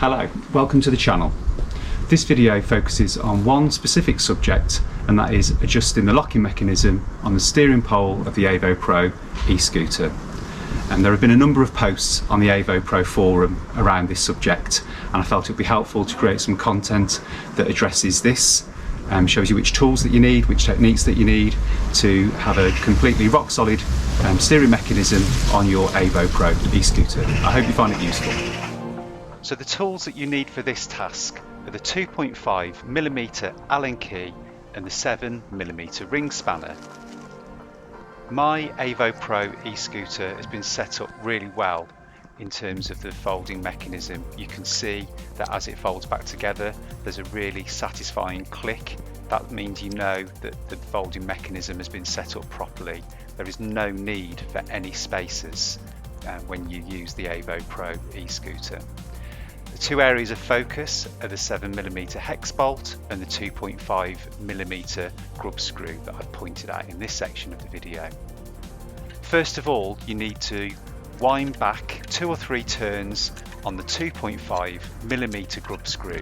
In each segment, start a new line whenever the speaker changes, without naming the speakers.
Hello, welcome to the channel. This video focuses on one specific subject, and that is adjusting the locking mechanism on the steering pole of the AOVO Pro e-scooter. And there have been a number of posts on the AOVO Pro forum around this subject, and I felt it would be helpful to create some content that addresses this, shows you which tools that you need, which techniques that you need to have a completely rock solid steering mechanism on your AOVO Pro e-scooter. I hope you find it useful.
So the tools that you need for this task are the 2.5mm Allen key and the 7mm ring spanner. My AOVO Pro e-scooter has been set up really well in terms of the folding mechanism. You can see that as it folds back together, there's a really satisfying click. That means you know that the folding mechanism has been set up properly. There is no need for any spacers when you use the AOVO Pro e-scooter. The two areas of focus are the 7mm hex bolt and the 2.5mm grub screw that I've pointed out in this section of the video. First of all, you need to wind back 2 or 3 turns on the 2.5mm grub screw.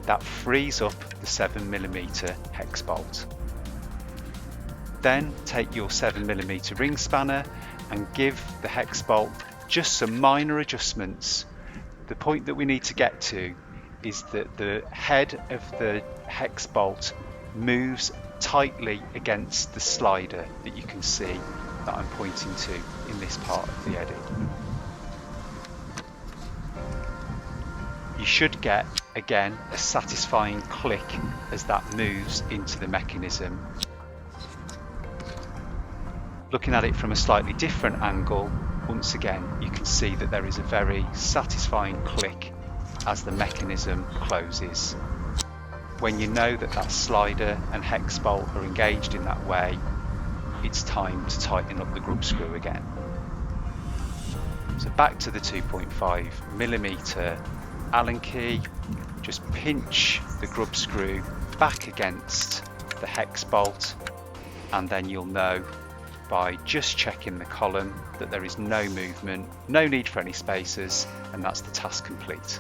That frees up the 7mm hex bolt. Then take your 7mm ring spanner and give the hex bolt just some minor adjustments. The point that we need to get to is that the head of the hex bolt moves tightly against the slider that you can see that I'm pointing to in this part of the edit. You should get, again, a satisfying click as that moves into the mechanism. Looking at it from a slightly different angle, once again, you can see that there is a very satisfying click as the mechanism closes. When you know that that slider and hex bolt are engaged in that way, it's time to tighten up the grub screw again. So back to the 2.5mm Allen key, just pinch the grub screw back against the hex bolt, and then you'll know by just checking the column that there is no movement, no need for any spacers, and that's the task complete.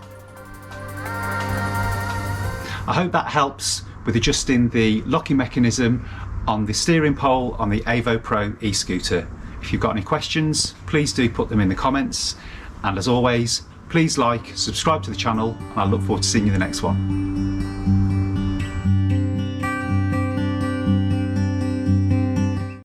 I hope that helps with adjusting the locking mechanism on the steering pole on the AOVO Pro e-scooter. If you've got any questions, please do put them in the comments, and as always, please like, subscribe to the channel, and I look forward to seeing you in the next one.